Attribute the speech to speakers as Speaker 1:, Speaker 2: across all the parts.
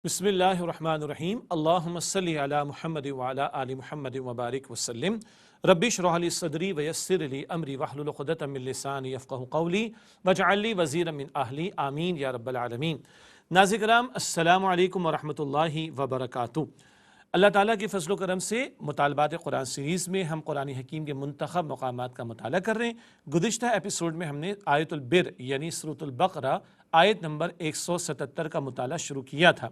Speaker 1: بسم اللہ الرحمن الرحیم اللہم صلی علی محمد وعلی آل محمد وبارک وسلم رب اشرح لی صدری ویسر لی امری واحلل عقدۃ من لسانی یفقہوا قولی واجعل لی وزیرا من اہلی آمین یا رب العالمین۔ ناظرین کرام السلام علیکم ورحمۃ اللہ وبرکاتہ۔ اللہ تعالیٰ کے فضل و کرم سے مطالبات قرآن سیریز میں ہم قرآن حکیم کے منتخب مقامات کا مطالعہ کر رہے ہیں۔ گزشتہ ایپیسوڈ میں ہم نے آیت البر یعنی سورۃ البقرہ آیت نمبر 177 کا مطالعہ شروع کیا تھا۔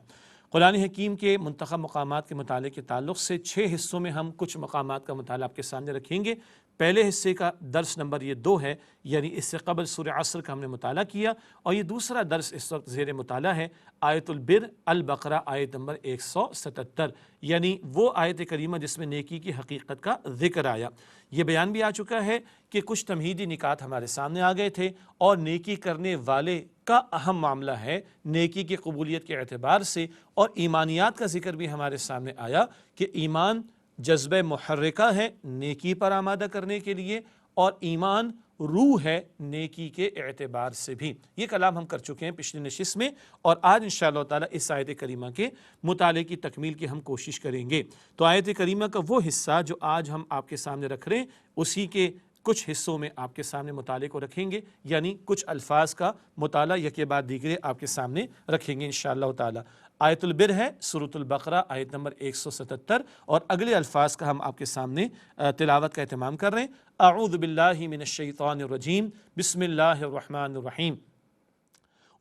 Speaker 1: قرآن حکیم کے منتخب مقامات کے مطالعے کے تعلق سے 6 حصوں میں ہم کچھ مقامات کا مطالعہ آپ کے سامنے رکھیں گے۔ پہلے حصے کا درس نمبر یہ 2 ہے، یعنی اس سے قبل سورہ عصر کا ہم نے مطالعہ کیا، اور یہ دوسرا درس اس وقت زیر مطالعہ ہے آیت البر البقرہ آیت نمبر 177، یعنی وہ آیت کریمہ جس میں نیکی کی حقیقت کا ذکر آیا۔ یہ بیان بھی آ چکا ہے کہ کچھ تمہیدی نکات ہمارے سامنے آ گئے تھے، اور نیکی کرنے والے کا اہم معاملہ ہے نیکی کی قبولیت کے اعتبار سے، اور ایمانیات کا ذکر بھی ہمارے سامنے آیا کہ ایمان جذبہ محرکہ ہے نیکی پر آمادہ کرنے کے لیے، اور ایمان روح ہے نیکی کے اعتبار سے بھی۔ یہ کلام ہم کر چکے ہیں پچھلی نشست میں، اور آج انشاءاللہ تعالی اس آیت کریمہ کے مطالعے کی تکمیل کی ہم کوشش کریں گے۔ تو آیت کریمہ کا وہ حصہ جو آج ہم آپ کے سامنے رکھ رہے ہیں، اسی کے کچھ حصوں میں آپ کے سامنے مطالعے کو رکھیں گے، یعنی کچھ الفاظ کا مطالعہ یکے بعد دیگرے آپ کے سامنے رکھیں گے انشاءاللہ تعالی۔ آیت البر ہے سورۃ البقرہ آیت نمبر 177، اور اگلے الفاظ کا ہم آپ کے سامنے تلاوت کا اہتمام کر رہے ہیں۔ اعوذ باللہ من الشیطان الرجیم، بسم اللہ الرحمن الرحیم۔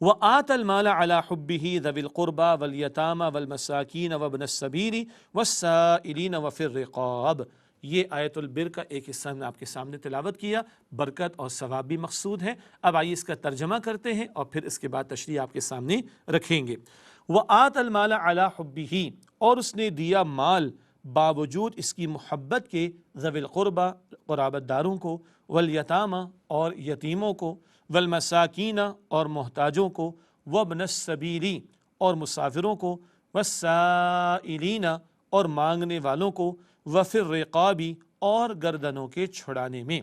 Speaker 1: وَآتَ الْمَالَ عَلَى حُبِّهِ ذَوِي الْقُرْبَى وَالْيَتَامَى وَالْمَسَاكِينَ وَابْنَ السَّبِيلِ وَالسَّائِلِينَ وَفِي الرِّقَابِ۔ یہ آیت البر کا ایک حصہ میں آپ کے سامنے تلاوت کیا، برکت اور ثواب بھی مقصود ہے۔ اب آئیے اس کا ترجمہ کرتے ہیں، اور پھر اس کے بعد تشریح آپ کے سامنے رکھیں گے۔ وَآتَ الْمَالَ عَلَى حُبِّهِ، اور اس نے دیا مال باوجود اس کی محبت کے، ذوی القربہ قرابت داروں کو، والیتامى اور یتیموں کو، والمساکین اور محتاجوں کو، وابن السبیل اور مسافروں کو، والسائلین اور مانگنے والوں کو، وفی الرقاب اور گردنوں کے چھڑانے میں۔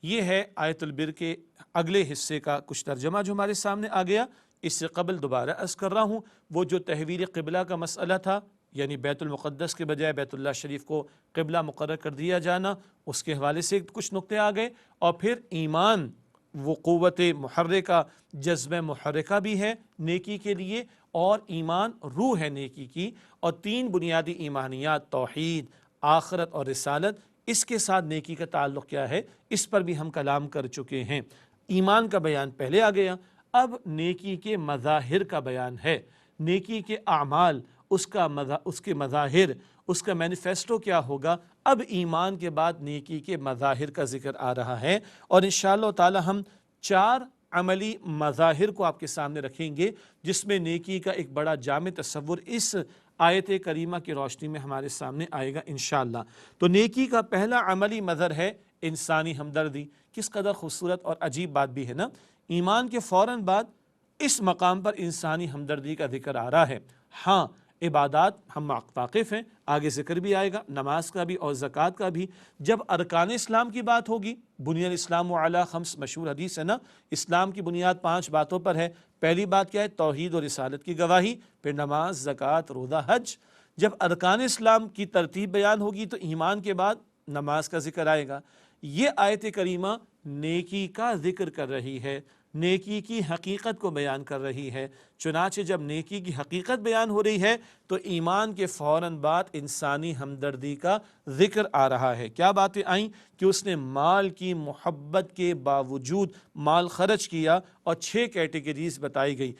Speaker 1: یہ ہے آیت البر کے اگلے حصے کا کچھ ترجمہ جو ہمارے سامنے آ گیا۔ اس سے قبل دوبارہ عرض کر رہا ہوں، وہ جو تحویل قبلہ کا مسئلہ تھا، یعنی بیت المقدس کے بجائے بیت اللہ شریف کو قبلہ مقرر کر دیا جانا، اس کے حوالے سے کچھ نقطے آ گئے، اور پھر ایمان وہ قوت محرکہ جذبہ محرکہ بھی ہے نیکی کے لیے، اور ایمان روح ہے نیکی کی، اور 3 بنیادی ایمانیات توحید، آخرت اور رسالت، اس کے ساتھ نیکی کا تعلق کیا ہے اس پر بھی ہم کلام کر چکے ہیں۔ ایمان کا بیان پہلے آ گیا، اب نیکی کے مظاہر کا بیان ہے، نیکی کے اعمال، اس کے مظاہر، اس کا مینیفیسٹو کیا ہوگا۔ اب ایمان کے بعد نیکی کے مظاہر کا ذکر آ رہا ہے، اور انشاءاللہ تعالی ہم 4 عملی مظاہر کو آپ کے سامنے رکھیں گے، جس میں نیکی کا ایک بڑا جامع تصور اس آیت کریمہ کی روشنی میں ہمارے سامنے آئے گا انشاءاللہ۔ تو نیکی کا پہلا عملی مظہر ہے انسانی ہمدردی۔ کس قدر خوبصورت اور عجیب بات بھی ہے نا، ایمان کے فوراً بعد اس مقام پر انسانی ہمدردی کا ذکر آ رہا ہے۔ ہاں عبادات ہم واقف ہیں، آگے ذکر بھی آئے گا نماز کا بھی اور زکوٰۃ کا بھی۔ جب ارکان اسلام کی بات ہوگی، بنی الاسلام علی 5 مشہور حدیث ہے نا، اسلام کی بنیاد 5 باتوں پر ہے۔ پہلی بات کیا ہے؟ توحید اور رسالت کی گواہی، پھر نماز، زکوٰۃ، روزہ، حج۔ جب ارکان اسلام کی ترتیب بیان ہوگی تو ایمان کے بعد نماز کا ذکر آئے گا۔ یہ آیت کریمہ نیکی کا ذکر کر رہی ہے، نیکی کی حقیقت کو بیان کر رہی ہے۔ چنانچہ جب نیکی کی حقیقت بیان ہو رہی ہے تو ایمان کے فوراً بعد انسانی ہمدردی کا ذکر آ رہا ہے۔ کیا باتیں آئیں کہ اس نے مال کی محبت کے باوجود مال خرچ کیا، اور 6 کیٹیگریز بتائی گئی،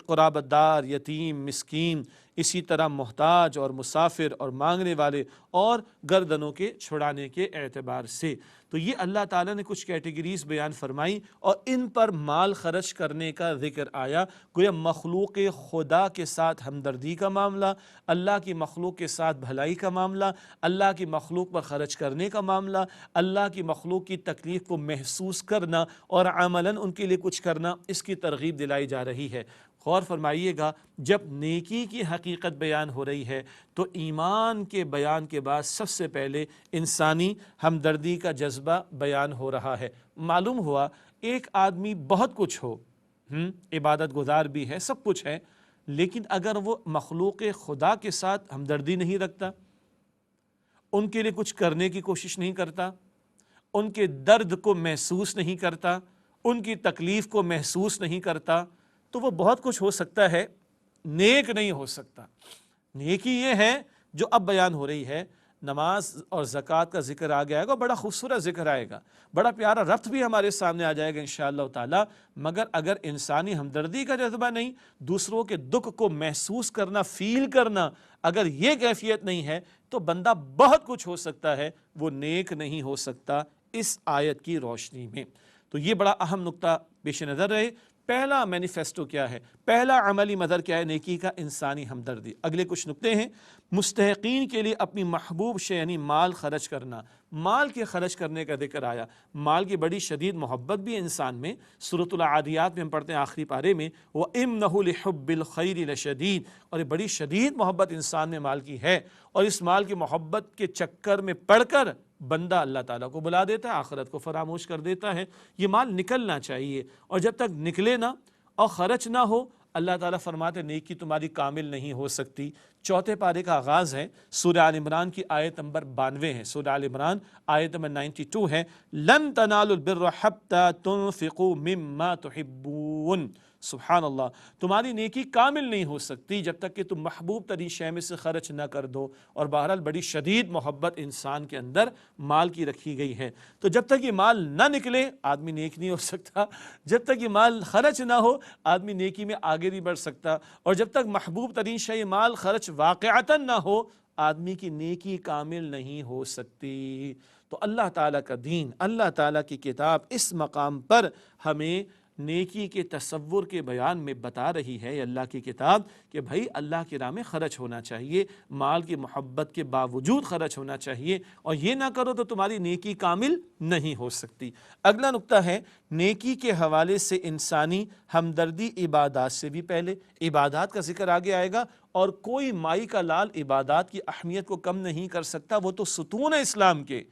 Speaker 1: قرابت دار، یتیم، مسکین، اسی طرح محتاج اور مسافر اور مانگنے والے، اور گردنوں کے چھڑانے کے اعتبار سے۔ تو یہ اللہ تعالیٰ نے کچھ کیٹیگریز بیان فرمائی، اور ان پر مال خرچ کرنے کا ذکر آیا۔ گویا مخلوق خدا کے ساتھ ہمدردی کا معاملہ، اللہ کی مخلوق کے ساتھ بھلائی کا معاملہ، اللہ کی مخلوق پر خرچ کرنے کا معاملہ، اللہ کی مخلوق کی تکلیف کو محسوس کرنا اور عملاً ان کے لیے کچھ کرنا، اس کی ترغیب دلائی جا رہی ہے۔ غور فرمائیے گا، جب نیکی کی حقیقت بیان ہو رہی ہے تو ایمان کے بیان کے بعد سب سے پہلے انسانی ہمدردی کا جذبہ بیان ہو رہا ہے۔ معلوم ہوا ایک آدمی بہت کچھ ہو، عبادت گزار بھی ہے، سب کچھ ہے، لیکن اگر وہ مخلوق خدا کے ساتھ ہمدردی نہیں رکھتا، ان کے لیے کچھ کرنے کی کوشش نہیں کرتا، ان کے درد کو محسوس نہیں کرتا، ان کی تکلیف کو محسوس نہیں کرتا، تو وہ بہت کچھ ہو سکتا ہے، نیک نہیں ہو سکتا۔ نیکی یہ ہے جو اب بیان ہو رہی ہے، نماز اور زکوٰۃ کا ذکر آ گیا گا، بڑا خوبصورت ذکر آئے گا، بڑا پیارا ربط بھی ہمارے سامنے آ جائے گا انشاءاللہ تعالی، مگر اگر انسانی ہمدردی کا جذبہ نہیں، دوسروں کے دکھ کو محسوس کرنا، فیل کرنا، اگر یہ کیفیت نہیں ہے تو بندہ بہت کچھ ہو سکتا ہے، وہ نیک نہیں ہو سکتا اس آیت کی روشنی میں۔ تو یہ بڑا اہم نقطہ پیش نظر رہے۔ پہلا مینیفیسٹو کیا ہے، پہلا عملی مظہر کیا ہے نیکی کا؟ انسانی ہمدردی۔ اگلے کچھ نقطے ہیں، مستحقین کے لیے اپنی محبوب شے یعنی مال خرچ کرنا، مال کے خرچ کرنے کا ذکر آیا۔ مال کی بڑی شدید محبت بھی انسان میں، سورۃ العادیات میں ہم پڑھتے ہیں آخری پارے میں، وَإِنَّهُ لِحُبِّ الْخَيْرِ لَشَدِيدٌ، اور یہ بڑی شدید محبت انسان میں مال کی ہے، اور اس مال کی محبت کے چکر میں پڑھ کر بندہ اللہ تعالیٰ کو بلا دیتا ہے، آخرت کو فراموش کر دیتا ہے۔ یہ مال نکلنا چاہیے، اور جب تک نکلے نہ اور خرچ نہ ہو، اللہ تعالیٰ فرماتے نیکی تمہاری کامل نہیں ہو سکتی۔ چوتھے پارے کا آغاز ہے، سورہ آل عمران کی آیت نمبر 92 ہے، سورہ آل عمران آیت نمبر 92 ہے، لَن تَنَالُوا الْبِرَّ حَتَّى تُنْفِقُوا مِمَّا تُحِبُّونَ۔ سبحان اللہ، تمہاری نیکی کامل نہیں ہو سکتی جب تک کہ تم محبوب ترین شے میں سے خرچ نہ کر دو، اور بہرحال بڑی شدید محبت انسان کے اندر مال کی رکھی گئی ہے۔ تو جب تک یہ مال نہ نکلے آدمی نیک نہیں ہو سکتا، جب تک یہ مال خرچ نہ ہو آدمی نیکی میں آگے نہیں بڑھ سکتا، اور جب تک محبوب ترین شے مال خرچ واقعتاً نہ ہو آدمی کی نیکی کامل نہیں ہو سکتی۔ تو اللہ تعالیٰ کا دین، اللہ تعالیٰ کی کتاب اس مقام پر ہمیں نیکی کے تصور کے بیان میں بتا رہی ہے، اللہ کی کتاب، کہ بھائی اللہ کی راہ میں خرچ ہونا چاہیے، مال کی محبت کے باوجود خرچ ہونا چاہیے، اور یہ نہ کرو تو تمہاری نیکی کامل نہیں ہو سکتی۔ اگلا نقطہ ہے، نیکی کے حوالے سے انسانی ہمدردی عبادات سے بھی پہلے، عبادات کا ذکر آگے آئے گا، اور کوئی مائی کا لال عبادات کی اہمیت کو کم نہیں کر سکتا، وہ تو ستون ہے اسلام کے۔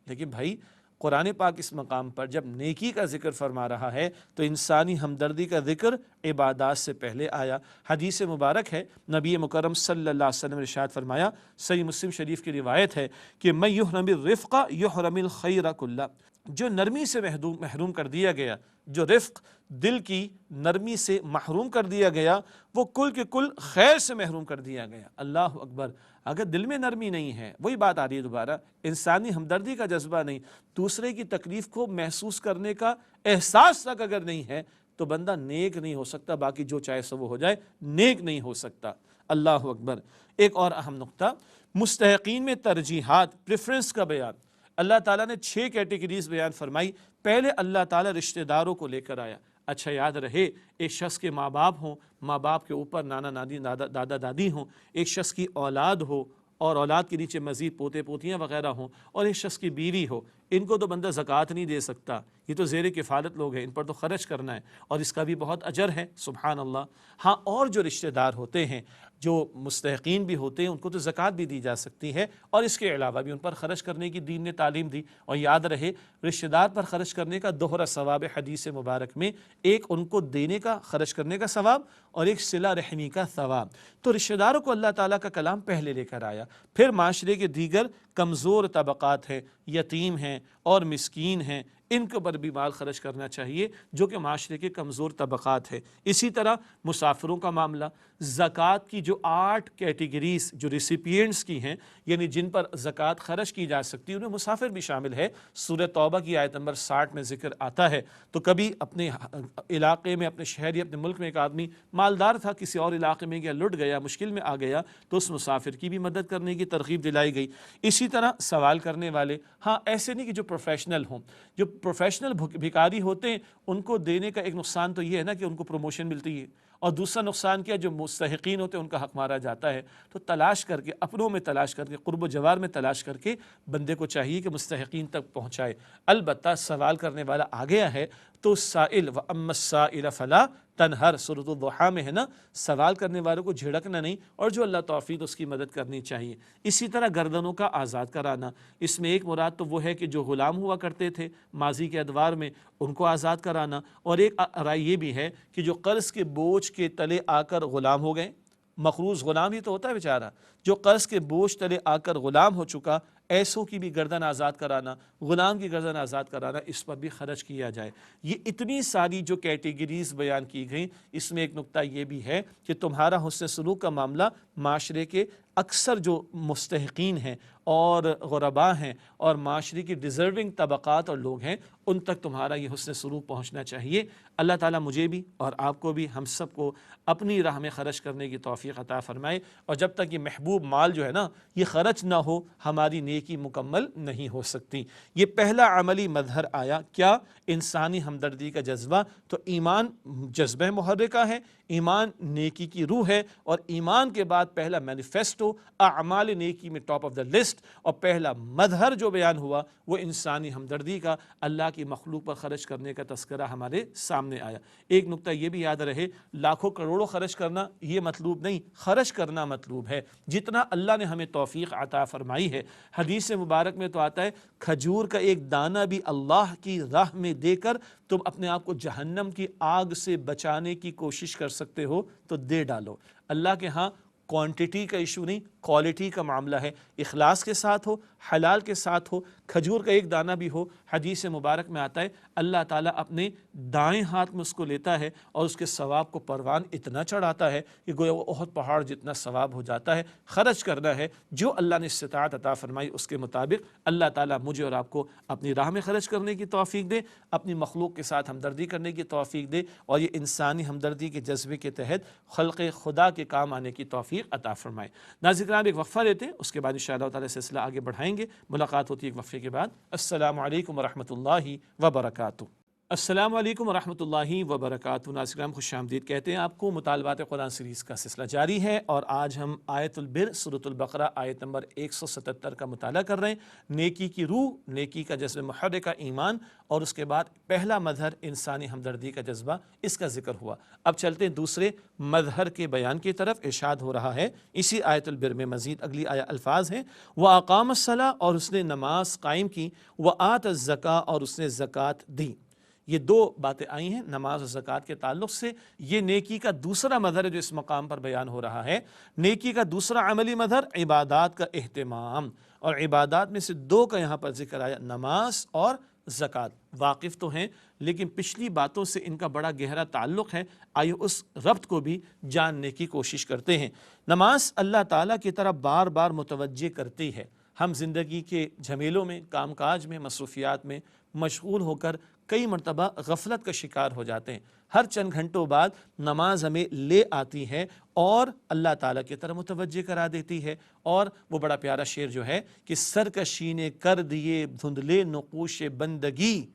Speaker 1: لیکن بھائی قرآن پاک اس مقام پر جب نیکی کا ذکر فرما رہا ہے تو انسانی ہمدردی کا ذکر عبادات سے پہلے آیا۔ حدیث مبارک ہے، نبی مکرم صلی اللہ علیہ وسلم نے ارشاد فرمایا، صحیح مسلم شریف کی روایت ہے کہ من یحرم الرفق یحرم الخیر کلہ، جو نرمی سے محروم کر دیا گیا، جو رفق دل کی نرمی سے محروم کر دیا گیا، وہ کل کے کل خیر سے محروم کر دیا گیا۔ اللہ اکبر، اگر دل میں نرمی نہیں ہے، وہی بات آ رہی ہے دوبارہ، انسانی ہمدردی کا جذبہ نہیں، دوسرے کی تکلیف کو محسوس کرنے کا احساس تک اگر نہیں ہے تو بندہ نیک نہیں ہو سکتا، باقی جو چاہے سو وہ ہو جائے، نیک نہیں ہو سکتا۔ اللہ اکبر۔ ایک اور اہم نقطہ، مستحقین میں ترجیحات، پریفرنس کا بیان۔ اللہ تعالیٰ نے 6 کیٹیگریز بیان فرمائی۔ پہلے اللہ تعالیٰ رشتہ داروں کو لے کر آیا۔ اچھا یاد رہے، ایک شخص کے ماں باپ ہوں، ماں باپ کے اوپر نانا نانی دادا دادی ہوں، ایک شخص کی اولاد ہو اور اولاد کے نیچے مزید پوتے پوتیاں وغیرہ ہوں، اور ایک شخص کی بیوی ہو، ان کو تو بندہ زکوٰۃ نہیں دے سکتا، یہ تو زیر کفالت لوگ ہیں، ان پر تو خرچ کرنا ہے، اور اس کا بھی بہت اجر ہے، سبحان اللہ۔ ہاں، اور جو رشتہ دار ہوتے ہیں، جو مستحقین بھی ہوتے ہیں، ان کو تو زکوٰۃ بھی دی جا سکتی ہے، اور اس کے علاوہ بھی ان پر خرچ کرنے کی دین نے تعلیم دی۔ اور یاد رہے، رشتہ دار پر خرچ کرنے کا دوہرا ثواب حدیث مبارک میں، ایک ان کو دینے کا، خرچ کرنے کا ثواب، اور ایک صلہ رحمی کا ثواب۔ تو رشتہ داروں کو اللہ تعالیٰ کا کلام پہلے لے کر آیا۔ پھر معاشرے کے دیگر کمزور طبقات ہیں، یتیم ہیں اور مسکین ہیں، ان کے اوپر بھی مال خرچ کرنا چاہیے، جو کہ معاشرے کے کمزور طبقات ہیں۔ اسی طرح مسافروں کا معاملہ، زکوٰۃ کی جو 8 کیٹیگریز جو ریسیپینٹس کی ہیں، یعنی جن پر زکوٰۃ خرچ کی جا سکتی ہے، ان میں مسافر بھی شامل ہے۔ سورہ توبہ کی آیت نمبر 60 میں ذکر آتا ہے۔ تو کبھی اپنے علاقے میں، اپنے شہر یا اپنے ملک میں ایک آدمی مالدار تھا، کسی اور علاقے میں گیا، لٹ گیا، مشکل میں آ گیا، تو اس مسافر کی بھی مدد کرنے کی ترغیب دلائی گئی۔ اسی طرح سوال کرنے والے، ہاں ایسے نہیں کہ جو پروفیشنل ہوں، جو پروفیشنل بھکاری ہوتے ہیں، ان کو دینے کا ایک نقصان تو یہ ہے نا کہ ان کو پروموشن ملتی ہے، اور دوسرا نقصان کیا، جو مستحقین ہوتے ہیں ان کا حق مارا جاتا ہے۔ تو تلاش کر کے، اپنوں میں تلاش کر کے، قرب و جوار میں تلاش کر کے بندے کو چاہیے کہ مستحقین تک پہنچائے۔ البتہ سوال کرنے والا آ گیا ہے تو سائل و اما السائل فلا تنہر، سورۃ الضحیٰ میں ہے نا، سوال کرنے والوں کو جھڑکنا نہیں، اور جو اللہ توفیق اس کی مدد کرنی چاہیے۔ اسی طرح گردنوں کا آزاد کرانا، اس میں ایک مراد تو وہ ہے کہ جو غلام ہوا کرتے تھے ماضی کے ادوار میں ان کو آزاد کرانا، اور ایک رائے یہ بھی ہے کہ جو قرض کے بوجھ کے تلے آ کر غلام ہو گئے، مقروض غلام ہی تو ہوتا ہے بیچارہ، جو قرض کے بوجھ تلے آ کر غلام ہو چکا، ایسوں کی بھی گردن آزاد کرانا، غلام کی گردن آزاد کرانا، اس پر بھی خرچ کیا جائے۔ یہ اتنی ساری جو کیٹیگریز بیان کی گئیں، اس میں ایک نقطہ یہ بھی ہے کہ تمہارا حسن سلوک کا معاملہ معاشرے کے اکثر جو مستحقین ہیں اور غرباء ہیں اور معاشرے کی ڈیزرونگ طبقات اور لوگ ہیں، ان تک تمہارا یہ حسن سلوک پہنچنا چاہیے۔ اللہ تعالیٰ مجھے بھی اور آپ کو بھی، ہم سب کو اپنی راہ میں خرچ کرنے کی توفیق عطا فرمائے، اور جب تک یہ محبوب مال جو ہے نا یہ خرچ نہ ہو، ہماری نیکی مکمل نہیں ہو سکتی۔ یہ پہلا عملی مظہر آیا، کیا؟ انسانی ہمدردی کا جذبہ۔ تو ایمان جذبہ محرکہ ہے، ایمان نیکی کی روح ہے، اور ایمان کے بعد پہلا مینیفیسٹو اعمال نیکی میں ٹاپ آف دا لسٹ، اور پہلا مظہر جو بیان ہوا وہ انسانی ہمدردی کا، اللہ کی مخلوق پر خرچ کرنے کا تذکرہ ہمارے سامنے آیا۔ ایک نقطہ یہ بھی یاد رہے، لاکھوں کروڑوں خرچ کرنا یہ مطلوب نہیں، خرچ کرنا مطلوب ہے جتنا اللہ نے ہمیں توفیق عطا فرمائی ہے۔ حدیث مبارک میں تو آتا ہے، کھجور کا ایک دانہ بھی اللہ کی راہ میں دے کر تم اپنے آپ کو جہنم کی آگ سے بچانے کی کوشش کر سکتے ہو تو دے ڈالو۔ اللہ کے ہاں کوانٹٹی کا ایشو نہیں، کوالٹی کا معاملہ ہے، اخلاص کے ساتھ ہو، حلال کے ساتھ ہو، کھجور کا ایک دانہ بھی ہو۔ حدیث مبارک میں آتا ہے اللہ تعالیٰ اپنے دائیں ہاتھ میں اس کو لیتا ہے اور اس کے ثواب کو پروان اتنا چڑھاتا ہے کہ گویا وہ احد پہاڑ جتنا ثواب ہو جاتا ہے۔ خرچ کرنا ہے جو اللہ نے استطاعت عطا فرمائی اس کے مطابق۔ اللہ تعالیٰ مجھے اور آپ کو اپنی راہ میں خرچ کرنے کی توفیق دے، اپنی مخلوق کے ساتھ ہمدردی کرنے کی توفیق دے، اور یہ انسانی ہمدردی کے جذبے کے تحت خلق خدا کے کام آنے کی توفیق عطا فرمائے۔ ناظرین کرام، ایک وقفہ لیتے ہیں، اس کے بعد انشاءاللہ تعالی سلسلہ آگے بڑھائیں گے۔ ملاقات ہوتی ہے ایک وقفے کے بعد۔ السلام علیکم ورحمۃ اللہ وبرکاتہ۔ السلام علیکم ورحمۃ اللہ وبرکاتہ۔ ناظرین کرام، خوش آمدید کہتے ہیں آپ کو۔ مطالبات قرآن سیریز کا سلسلہ جاری ہے، اور آج ہم آیت البر سورۃ البقرہ آیت نمبر 177 کا مطالعہ کر رہے ہیں۔ نیکی کی روح، نیکی کا جذبہ محرکہ ایمان، اور اس کے بعد پہلا مظہر انسانی ہمدردی کا جذبہ، اس کا ذکر ہوا۔ اب چلتے ہیں دوسرے مظہر کے بیان کی طرف۔ ارشاد ہو رہا ہے اسی آیت البر میں، مزید اگلی الفاظ ہیں، وَأَقَامَ الصَّلَاةَ، اور اس نے نماز قائم کی، وَآتَ الزَّكَاةَ، اور اس نے زکوٰۃ دی۔ یہ دو باتیں آئی ہیں نماز اور زکوٰۃ کے تعلق سے۔ یہ نیکی کا دوسرا مظہر ہے جو اس مقام پر بیان ہو رہا ہے۔ نیکی کا دوسرا عملی مظہر عبادات کا اہتمام، اور عبادات میں سے دو کا یہاں پر ذکر آیا، نماز اور زکوٰۃ۔ واقف تو ہیں لیکن پچھلی باتوں سے ان کا بڑا گہرا تعلق ہے، آئیے اس ربط کو بھی جاننے کی کوشش کرتے ہیں۔ نماز اللہ تعالیٰ کی طرف بار بار متوجہ کرتی ہے۔ ہم زندگی کے جھمیلوں میں، کام کاج میں، مصروفیات میں مشغول ہو کر کئی مرتبہ غفلت کا شکار ہو جاتے ہیں۔ ہر چند گھنٹوں بعد نماز ہمیں لے آتی ہے اور اللہ تعالیٰ کی طرف متوجہ کرا دیتی ہے۔ اور وہ بڑا پیارا شعر جو ہے کہ سرکشی نے کر دیے دھندلے نقوش بندگی،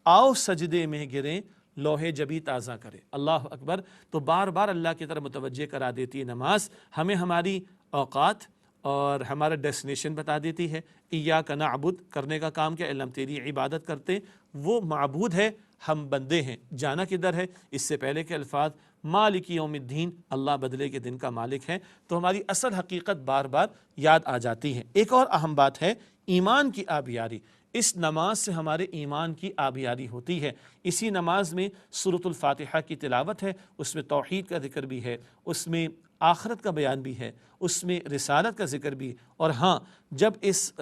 Speaker 1: آؤ سجدے میں گریں لوہے جبی تازہ کرے۔ اللہ اکبر۔ تو بار بار اللہ کی طرف متوجہ کرا دیتی ہے نماز، ہمیں ہماری اوقات اور ہمارا ڈیسٹینیشن بتا دیتی ہے۔ ایاک نعبد کرنے کا کام کیا؟ اللہ تیری عبادت کرتے ہیں، وہ معبود ہے، ہم بندے ہیں، جانا کدھر ہے؟ اس سے پہلے کے الفاظ مالک یوم الدین، اللہ بدلے کے دن کا مالک ہے۔ تو ہماری اصل حقیقت بار بار یاد آ جاتی ہے۔ ایک اور اہم بات ہے ایمان کی آبیاری۔ اس نماز سے ہمارے ایمان کی آبیاری ہوتی ہے۔ اسی نماز میں سورۃ الفاتحہ کی تلاوت ہے، اس میں توحید کا ذکر بھی ہے، اس میں آخرت کا بیان بھی ہے، اس میں رسالت کا ذکر بھی۔ اور ہاں، جب اس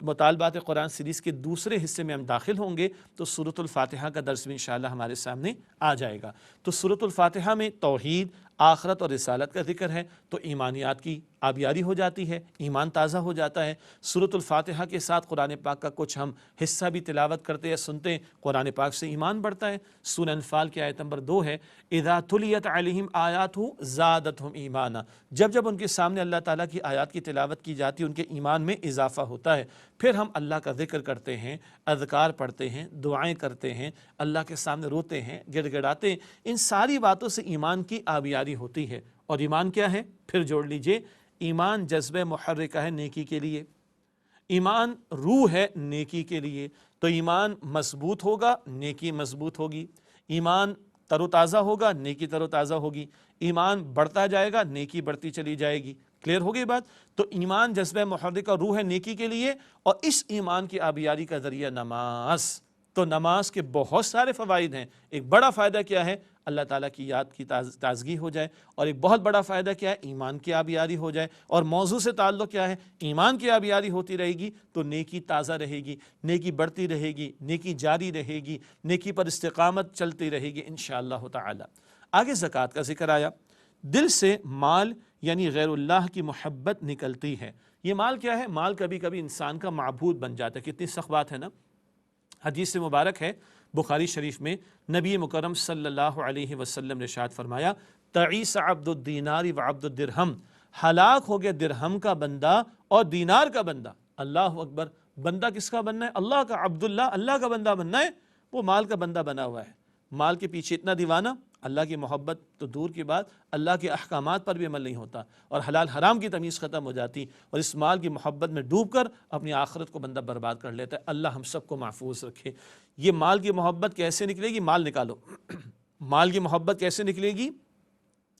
Speaker 1: مطالبات قرآن سیریز کے دوسرے حصے میں ہم داخل ہوں گے تو سورۃ الفاتحہ کا درس بھی انشاءاللہ ہمارے سامنے آ جائے گا۔ تو سورۃ الفاتحہ میں توحید، آخرت اور رسالت کا ذکر ہے، تو ایمانیات کی آبیاری ہو جاتی ہے، ایمان تازہ ہو جاتا ہے۔ سورۃ الفاتحہ کے ساتھ قرآن پاک کا کچھ ہم حصہ بھی تلاوت کرتے یا سنتے ہیں، قرآن پاک سے ایمان بڑھتا ہے۔ سورہ انفال کی آیت نمبر 2 ہے، اذا تلیت علیہم آیاتہ زادتہم ایمانا، جب جب ان کے سامنے اللہ تعالیٰ کی آیات کی تلاوت کی جاتی ہے ان کے ایمان میں اضافہ ہوتا ہے۔ پھر ہم اللہ کا ذکر کرتے ہیں، اذکار پڑھتے ہیں، دعائیں کرتے ہیں، اللہ کے سامنے روتے ہیں، گڑ گڑاتے ہیں۔ ان ساری باتوں سے ایمان کی آبیاری ہوتی ہے۔ اور ایمان کیا ہے؟ پھر جوڑ لیجئے، ایمان جذبہ محرکہ ہے نیکی کے لیے، ایمان روح ہے نیکی کے لیے، تو ایمان مضبوط ہوگا نیکی مضبوط ہوگی، ایمان تر و تازہ ہوگا نیکی تر و تازہ ہوگی، ایمان بڑھتا جائے گا نیکی بڑھتی چلی جائے گی۔ کلیئر ہو گئی بات؟ تو ایمان جذبہ محرک اور روح ہے نیکی کے لیے، اور اس ایمان کی آبیاری کا ذریعہ نماز۔ تو نماز کے بہت سارے فوائد ہیں۔ ایک بڑا فائدہ کیا ہے؟ اللہ تعالیٰ کی یاد کی تازگی ہو جائے، اور ایک بہت بڑا فائدہ کیا ہے؟ ایمان کی آبیاری ہو جائے۔ اور موضوع سے تعلق کیا ہے؟ ایمان کی آبیاری ہوتی رہے گی تو نیکی تازہ رہے گی، نیکی بڑھتی رہے گی، نیکی جاری رہے گی، نیکی پر استقامت چلتی رہے گی انشاءاللہ تعالی۔ آگے زکوٰۃ کا ذکر آیا۔ دل سے مال یعنی غیر اللہ کی محبت نکلتی ہے۔ یہ مال کیا ہے؟ مال کبھی کبھی انسان کا معبود بن جاتا ہے۔ کتنی سخت بات ہے نا۔ حدیث سے مبارک ہے بخاری شریف میں، نبی مکرم صلی اللہ علیہ وسلم نے ارشاد فرمایا، تعیس عبد الدینار و عبد الدرہم، ہلاک ہو گیا درہم کا بندہ اور دینار کا بندہ۔ اللہ اکبر! بندہ کس کا بننا ہے؟ اللہ کا۔ عبداللہ، اللہ کا بندہ بننا ہے، وہ مال کا بندہ بنا ہوا ہے۔ مال کے پیچھے اتنا دیوانہ، اللہ کی محبت تو دور کی بات، اللہ کے احکامات پر بھی عمل نہیں ہوتا، اور حلال حرام کی تمیز ختم ہو جاتی، اور اس مال کی محبت میں ڈوب کر اپنی آخرت کو بندہ برباد کر لیتا ہے۔ اللہ ہم سب کو محفوظ رکھے۔ یہ مال کی محبت کیسے نکلے گی؟ مال نکالو۔ مال کی محبت کیسے نکلے گی؟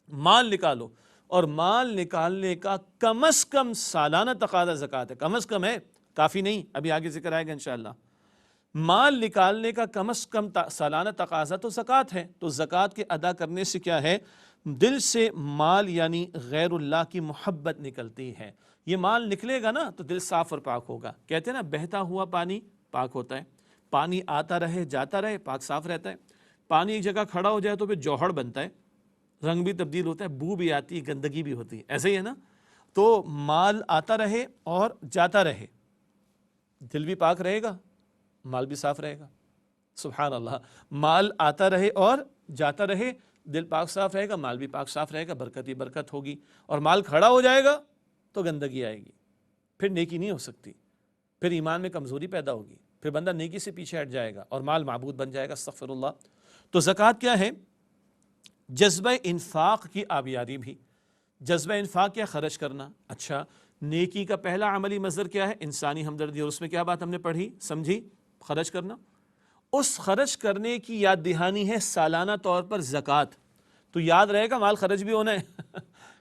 Speaker 1: مال نکالو، اور مال نکالنے کا کم از کم سالانہ تقاضا زکوٰۃ ہے۔ کم از کم ہے، کافی نہیں، ابھی آگے ذکر آئے گا انشاءاللہ۔ مال نکالنے کا کم از کم سالانہ تقاضا تو زکوٰۃ ہے۔ تو زکوٰۃ کے ادا کرنے سے کیا ہے؟ دل سے مال یعنی غیر اللہ کی محبت نکلتی ہے۔ یہ مال نکلے گا نا تو دل صاف اور پاک ہوگا۔ کہتے ہیں نا بہتا ہوا پانی پاک ہوتا ہے، پانی آتا رہے جاتا رہے پاک صاف رہتا ہے۔ پانی ایک جگہ کھڑا ہو جائے تو پھر جوہر بنتا ہے، رنگ بھی تبدیل ہوتا ہے، بو بھی آتی ہے، گندگی بھی ہوتی ہے، ایسے ہی ہے نا۔ تو مال آتا رہے اور جاتا رہے، دل بھی پاک رہے گا، مال بھی صاف رہے گا۔ سبحان اللہ! مال آتا رہے اور جاتا رہے، دل پاک صاف رہے گا، مال بھی پاک صاف رہے گا، برکت ہی برکت ہوگی۔ اور مال کھڑا ہو جائے گا تو گندگی آئے گی، پھر نیکی نہیں ہو سکتی، پھر ایمان میں کمزوری پیدا ہوگی، پھر بندہ نیکی سے پیچھے ہٹ جائے گا اور مال معبود بن جائے گا۔ استغفر اللہ۔ تو زکوٰۃ کیا ہے؟ جذبہ انفاق کی آبیاری بھی۔ جذبہ انفاق کیا؟ خرچ کرنا۔ اچھا، نیکی کا پہلا عملی مصدر کیا ہے؟ انسانی ہمدردی، اور اس میں کیا بات ہم نے پڑھی سمجھی؟ خرچ کرنا۔ اس خرچ کرنے کی یاد دہانی ہے سالانہ طور پر زکوٰۃ۔ تو یاد رہے گا مال خرچ بھی ہونا ہے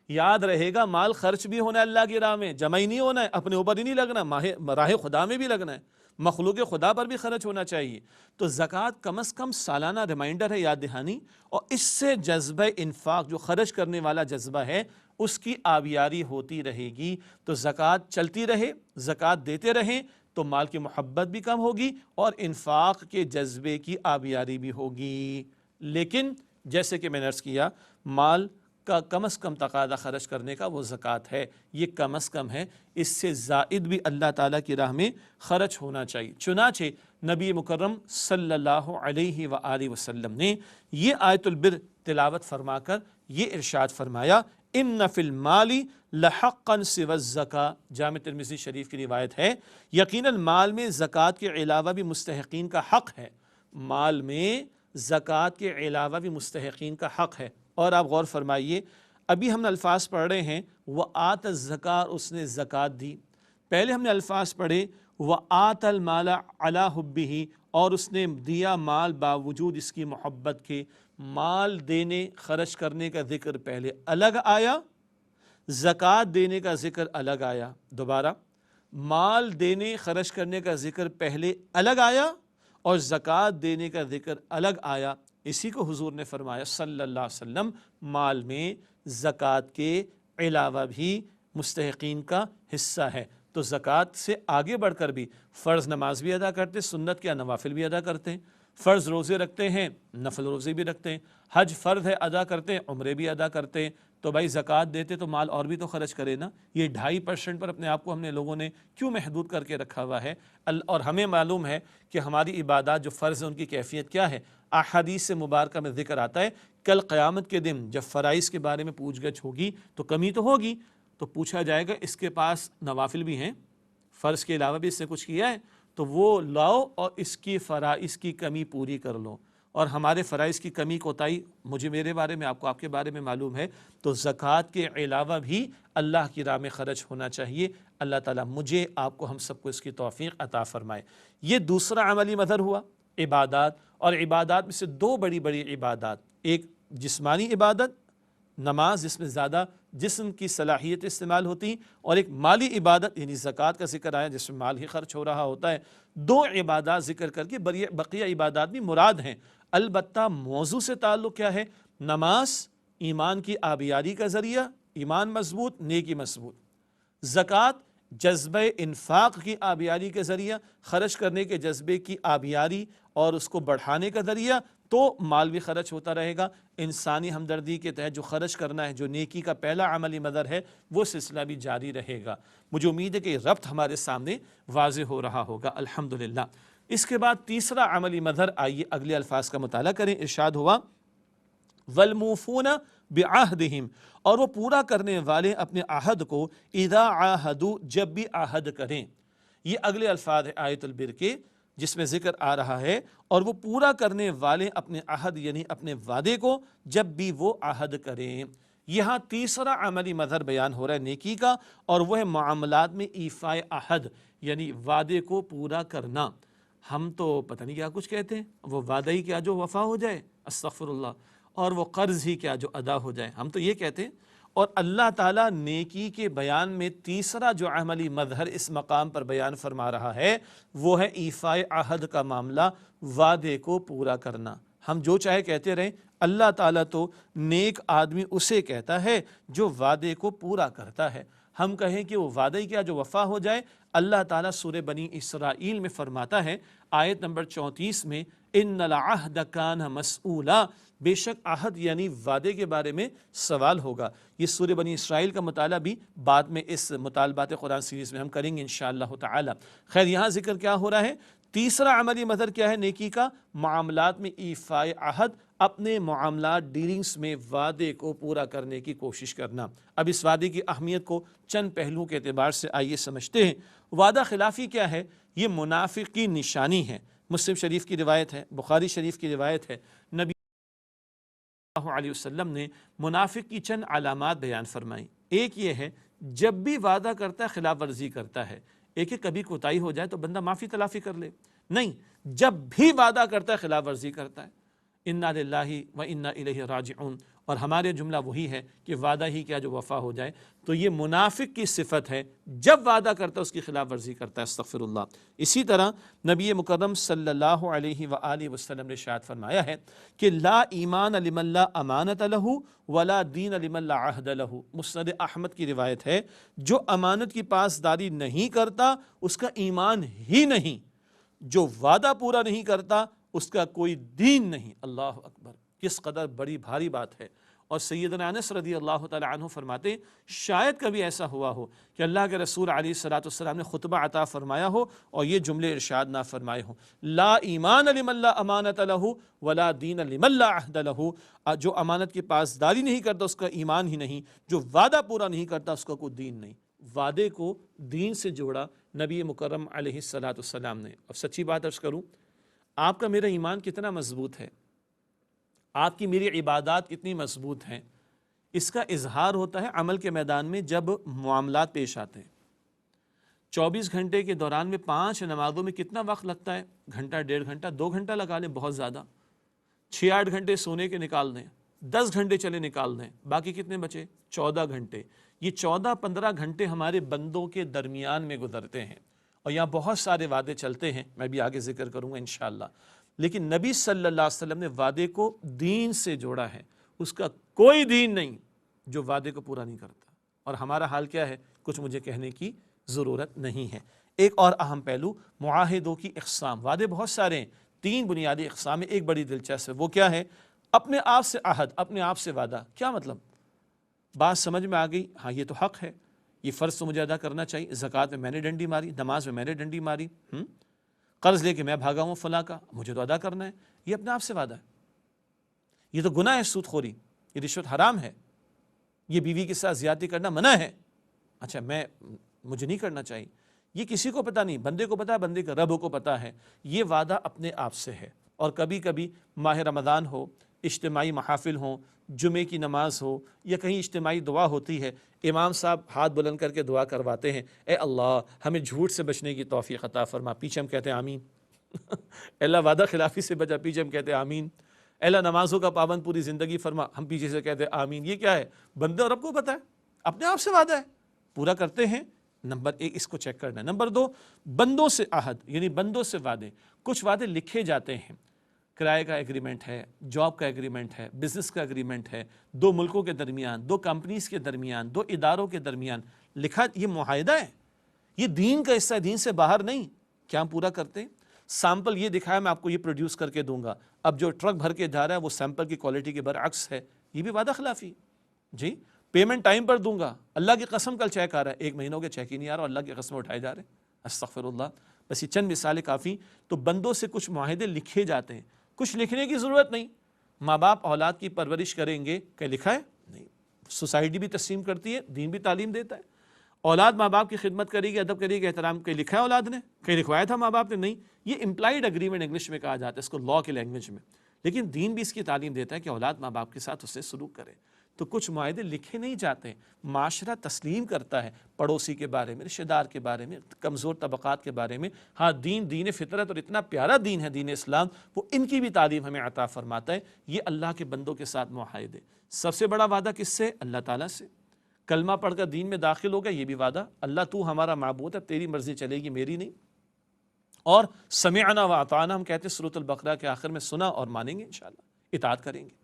Speaker 1: یاد رہے گا مال خرچ بھی ہونا ہے، اللہ کی راہ میں جمع ہی نہیں ہونا ہے، اپنے اوپر ہی نہیں لگنا، راہ خدا میں بھی لگنا ہے، مخلوق خدا پر بھی خرچ ہونا چاہیے۔ تو زکوٰۃ کم از کم سالانہ ریمائنڈر ہے، یاد دہانی، اور اس سے جذبہ انفاق، جو خرچ کرنے والا جذبہ ہے، اس کی آبیاری ہوتی رہے گی۔ تو زکوٰۃ چلتی رہے، زکوٰۃ دیتے رہیں تو مال کی محبت بھی کم ہوگی اور انفاق کے جذبے کی آبیاری بھی ہوگی۔ لیکن جیسے کہ میں نے عرض کیا، مال کا کم از کم تقاضا خرچ کرنے کا وہ زکوٰۃ ہے، یہ کم از کم ہے، اس سے زائد بھی اللہ تعالیٰ کی راہ میں خرچ ہونا چاہیے۔ چنانچہ نبی مکرم صلی اللہ علیہ وآلہ وسلم نے یہ آیت البر تلاوت فرما کر یہ ارشاد فرمایا، ان فی المال لحقا سوی الزکاۃ۔ جامع ترمذی شریف کی روایت ہے، یقیناً مال میں زکوٰۃ کے علاوہ بھی مستحقین کا حق ہے۔ مال میں زکوٰۃ کے علاوہ بھی مستحقین کا حق ہے۔ اور آپ غور فرمائیے، ابھی ہم نے الفاظ پڑھ رہے ہیں وآت الزکاۃ، اس نے زکوٰۃ دی۔ پہلے ہم نے الفاظ پڑھے وآت المال علی حبہ، اور اس نے دیا مال باوجود اس کی محبت کے۔ مال دینے خرچ کرنے کا ذکر پہلے الگ آیا، زکوٰۃ دینے کا ذکر الگ آیا۔ دوبارہ، مال دینے خرچ کرنے کا ذکر پہلے الگ آیا اور زکوٰۃ دینے کا ذکر الگ آیا۔ اسی کو حضور نے فرمایا صلی اللہ علیہ وسلم، مال میں زکوٰۃ کے علاوہ بھی مستحقین کا حصہ ہے۔ تو زکوٰۃ سے آگے بڑھ کر بھی فرض نماز بھی ادا کرتے، سنت کیا نوافل بھی ادا کرتے ہیں، فرض روزے رکھتے ہیں، نفل روزے بھی رکھتے ہیں، حج فرض ہے ادا کرتے ہیں، عمرے بھی ادا کرتے ہیں۔ تو بھائی زکوٰۃ دیتے تو مال اور بھی تو خرچ کرے نا۔ یہ 2.5% پر اپنے آپ کو ہم نے لوگوں نے کیوں محدود کر کے رکھا ہوا ہے؟ اور ہمیں معلوم ہے کہ ہماری عبادات جو فرض ہیں ان کی کیفیت کیا ہے۔ احادیث سے مبارکہ میں ذکر آتا ہے، کل قیامت کے دن جب فرائض کے بارے میں پوچھ گچھ ہوگی تو کمی تو ہوگی، تو پوچھا جائے گا اس کے پاس نوافل بھی ہیں، فرض کے علاوہ بھی اس نے کچھ کیا ہے، تو وہ لاؤ اور اس کی فرائض کی کمی پوری کر لو۔ اور ہمارے فرائض کی کمی کوتاہی مجھے میرے بارے میں، آپ کو آپ کے بارے میں معلوم ہے، تو زکوٰۃ کے علاوہ بھی اللہ کی راہ میں خرچ ہونا چاہیے۔ اللہ تعالیٰ مجھے، آپ کو، ہم سب کو اس کی توفیق عطا فرمائے۔ یہ دوسرا عملی مظہر ہوا عبادات، اور عبادات میں سے دو بڑی بڑی عبادات، ایک جسمانی عبادت نماز جس میں زیادہ جسم کی صلاحیت استعمال ہوتی، اور ایک مالی عبادت یعنی زکوٰۃ کا ذکر آیا جس میں مال ہی خرچ ہو رہا ہوتا ہے۔ دو عبادات ذکر کر کے بقیہ عبادات بھی مراد ہیں۔ البتہ موضوع سے تعلق کیا ہے؟ نماز ایمان کی آبیاری کا ذریعہ، ایمان مضبوط، نیکی مضبوط۔ زکوٰۃ جذبہ انفاق کی آبیاری کے ذریعہ، خرچ کرنے کے جذبے کی آبیاری اور اس کو بڑھانے کا ذریعہ، تو مال بھی خرچ ہوتا رہے گا۔ انسانی ہمدردی کے تحت جو خرچ کرنا ہے، جو نیکی کا پہلا عملی مظہر ہے، وہ سلسلہ بھی جاری رہے گا۔ مجھے امید ہے کہ یہ ربط ہمارے سامنے واضح ہو رہا ہوگا الحمدللہ۔ اس کے بعد تیسرا عملی مظہر، آئیے اگلے الفاظ کا مطالعہ کریں۔ ارشاد ہوا وَالْمُوفُونَ بِعَهْدِهِمْ، اور وہ پورا کرنے والے اپنے عہد کو، اِذَا عَاهَدُوا، جب بھی عہد کریں۔ یہ اگلے الفاظ ہیں آیت البر کے جس میں ذکر آ رہا ہے، اور وہ پورا کرنے والے اپنے عہد یعنی اپنے وعدے کو جب بھی وہ عہد کریں۔ یہاں تیسرا عملی مظہر بیان ہو رہا ہے نیکی کا، اور وہ ہے معاملات میں ایفائے عہد یعنی وعدے کو پورا کرنا۔ ہم تو پتہ نہیں کیا کچھ کہتے ہیں، وہ وعدہ ہی کیا جو وفا ہو جائے، استغفر اللہ، اور وہ قرض ہی کیا جو ادا ہو جائے، ہم تو یہ کہتے ہیں۔ اور اللہ تعالیٰ نیکی کے بیان میں تیسرا جو عملی مظہر اس مقام پر بیان فرما رہا ہے، وہ ہے ایفائے عہد کا معاملہ، وعدے کو پورا کرنا۔ ہم جو چاہے کہتے رہیں، اللہ تعالیٰ تو نیک آدمی اسے کہتا ہے جو وعدے کو پورا کرتا ہے۔ ہم کہیں کہ وہ وعدہ ہی کیا جو وفا ہو جائے، اللہ تعالیٰ سورہ بنی اسرائیل میں فرماتا ہے آیت نمبر 34 میں، ان العہد کان مسئولا، بے شک عہد یعنی وعدے کے بارے میں سوال ہوگا۔ یہ سورہ بنی اسرائیل کا مطالعہ بھی بعد میں اس مطالبات قرآن سیریز میں ہم کریں گے انشاءاللہ تعالی۔ خیر، یہاں ذکر کیا ہو رہا ہے؟ تیسرا عملی مظہر کیا ہے نیکی کا؟ معاملات میں ایفائے عہد، اپنے معاملات ڈیلنگز میں وعدے کو پورا کرنے کی کوشش کرنا۔ اب اس وعدے کی اہمیت کو چند پہلوؤں کے اعتبار سے آئیے سمجھتے ہیں۔ وعدہ خلافی کیا ہے؟ یہ منافق کی نشانی ہے۔ مسلم شریف کی روایت ہے، بخاری شریف کی روایت ہے، نبی صلی اللہ علیہ وسلم نے منافق کی چند علامات بیان فرمائیں۔ ایک یہ ہے جب بھی وعدہ کرتا ہے خلاف ورزی کرتا ہے۔ ایک کہ کبھی کوتاہی ہو جائے تو بندہ معافی تلافی کر لے، نہیں، جب بھی وعدہ کرتا ہے خلاف ورزی کرتا ہے۔ انا للہ و انا الیہ راجعون، اور ہمارے جملہ وہی ہے کہ وعدہ ہی کیا جو وفا ہو جائے۔ تو یہ منافق کی صفت ہے، جب وعدہ کرتا ہے اس کی خلاف ورزی کرتا ہے، استغفر اللہ۔ اسی طرح نبی مکرم صلی اللہ علیہ وآلہ وسلم نے ارشاد فرمایا ہے کہ لا ایمان لمن لا امانت لہ ولا دین لمن لا عہد لہ۔ مسند احمد کی روایت ہے، جو امانت کی پاسداری نہیں کرتا اس کا ایمان ہی نہیں، جو وعدہ پورا نہیں کرتا اس کا کوئی دین نہیں۔ اللہ اکبر، کس قدر بڑی بھاری بات ہے۔ اور سیدنا انس رضی اللہ تعالی عنہ فرماتے ہیں شاید کبھی ایسا ہوا ہو کہ اللہ کے رسول علیہ السلام نے خطبہ عطا فرمایا ہو اور یہ جملے ارشاد نہ فرمائے ہوں، لا ایمان لمن لا امانت لہ ولا دین لمن لا عہد لہ۔ جو امانت کی پاسداری نہیں کرتا اس کا ایمان ہی نہیں، جو وعدہ پورا نہیں کرتا اس کا کوئی دین نہیں۔ وعدے کو دین سے جوڑا نبی مکرم علیہ السلام نے۔ اب سچی بات عرض کروں، آپ کا میرا ایمان کتنا مضبوط ہے، آپ کی میری عبادات کتنی مضبوط ہیں، اس کا اظہار ہوتا ہے عمل کے میدان میں جب معاملات پیش آتے ہیں۔ 24 گھنٹے کے دوران میں 5 نمازوں میں کتنا وقت لگتا ہے؟ گھنٹہ، 1.5 گھنٹہ، 2 گھنٹہ لگا لیں بہت زیادہ۔ 6-8 گھنٹے سونے کے نکال دیں، 10 گھنٹے چلے نکال دیں، باقی کتنے بچے؟ 14 گھنٹے۔ یہ 14-15 گھنٹے ہمارے بندوں کے درمیان میں گزرتے ہیں، اور یہاں بہت سارے وعدے چلتے ہیں، میں بھی آگے ذکر کروں گا انشاءاللہ۔ لیکن نبی صلی اللہ علیہ وسلم نے وعدے کو دین سے جوڑا ہے۔ اس کا کوئی دین نہیں جو وعدے کو پورا نہیں کرتا۔ اور ہمارا حال کیا ہے؟ کچھ مجھے کہنے کی ضرورت نہیں ہے۔ ایک اور اہم پہلو، معاہدوں کی اقسام۔ وعدے بہت سارے ہیں، 3 بنیادی اقسام ہیں، ایک بڑی دلچسپ ہے، وہ کیا ہے؟ اپنے آپ سے عہد، اپنے آپ سے وعدہ۔ کیا مطلب؟ بات سمجھ میں آ گئی؟ ہاں، یہ تو حق ہے، یہ فرض تو مجھے ادا کرنا چاہیے، زکوٰۃ میں نے ڈنڈی ماری، نماز میں میں نے ڈنڈی ماری، قرض لے کے میں بھاگا ہوں فلاں کا، مجھے تو ادا کرنا ہے۔ یہ اپنے آپ سے وعدہ ہے، یہ تو گناہ ہے، سود خوری، یہ رشوت حرام ہے، یہ بیوی کے ساتھ زیادتی کرنا منع ہے، اچھا مجھے نہیں کرنا چاہیے۔ یہ کسی کو پتہ نہیں، بندے کو پتہ ہے، بندے کا رب کو پتہ ہے۔ یہ وعدہ اپنے آپ سے ہے۔ اور کبھی کبھی ماہ رمضان ہو، اجتماعی محافل ہوں، جمعے کی نماز ہو یا کہیں اجتماعی دعا ہوتی ہے، امام صاحب ہاتھ بلند کر کے دعا کرواتے ہیں، اے اللہ ہمیں جھوٹ سے بچنے کی توفیق عطا فرما، پیچھے ہم کہتے ہیں آمین اے اللہ وعدہ خلافی سے بچا، پیچھے ہم کہتے ہیں آمین، اے اللہ نمازوں کا پابند پوری زندگی فرما، ہم پیچھے سے کہتے ہیں آمین۔ یہ کیا ہے؟ بندے اور رب کو پتہ ہے، اپنے آپ سے وعدہ ہے، پورا کرتے ہیں۔ نمبر ایک اس کو چیک کرنا ہے۔ نمبر دو، بندوں سے عہد، یعنی بندوں سے وعدے، کچھ وعدے لکھے جاتے ہیں، کرائے کا ایگریمنٹ ہے، جاب کا ایگریمنٹ ہے، بزنس کا ایگریمنٹ ہے، دو ملکوں کے درمیان، دو کمپنیز کے درمیان، دو اداروں کے درمیان لکھا، یہ معاہدہ ہے، یہ دین کا حصہ ہے، دین سے باہر نہیں۔ کیا ہم پورا کرتے ہیں؟ سیمپل یہ دکھایا میں آپ کو یہ پروڈیوس کر کے دوں گا، اب جو ٹرک بھر کے جا رہا ہے وہ سیمپل کی کوالٹی کے برعکس ہے، یہ بھی وعدہ خلافی۔ جی پیمنٹ ٹائم پر دوں گا، اللہ کی قسم کل چیک آ رہا ہے، 1 مہینوں کے چیک ہی نہیں آ رہا، اللہ کی قسم اٹھائے جا رہے ہیں، استغفر اللہ۔ بس یہ چند مثالیں کافی۔ تو بندوں سے کچھ معاہدے لکھے جاتے ہیں، کچھ لکھنے کی ضرورت نہیں۔ ماں باپ اولاد کی پرورش کریں گے، کہ لکھا ہے؟ نہیں۔ سوسائٹی بھی تسلیم کرتی ہے، دین بھی تعلیم دیتا ہے۔ اولاد ماں باپ کی خدمت کرے گی، ادب کرے گی، احترام، کہ لکھا ہے اولاد نے؟ کہیں لکھوایا تھا ماں باپ نے؟ نہیں۔ یہ امپلائڈ اگریمنٹ انگلش میں کہا جاتا ہے، اس کو لاء کی لینگویج میں، لیکن دین بھی اس کی تعلیم دیتا ہے کہ اولاد ماں باپ کے ساتھ اس سے سلوک کرے۔ تو کچھ معاہدے لکھے نہیں جاتے، معاشرہ تسلیم کرتا ہے، پڑوسی کے بارے میں، رشتہ دار کے بارے میں، کمزور طبقات کے بارے میں۔ ہاں دین فطرت اور اتنا پیارا دین ہے دین اسلام، وہ ان کی بھی تعلیم ہمیں عطا فرماتا ہے۔ یہ اللہ کے بندوں کے ساتھ معاہدے۔ سب سے بڑا وعدہ کس سے؟ اللہ تعالیٰ سے۔ کلمہ پڑھ کر دین میں داخل ہو گیا، یہ بھی وعدہ، اللہ تو ہمارا معبود ہے، تیری مرضی چلے گی، میری نہیں۔ اور سمعنا و اطعنا، ہم کہتے ہیں سورۃ البقرہ کے آخر میں، سنا اور مانیں گے انشاءاللہ، اطاعت کریں گے۔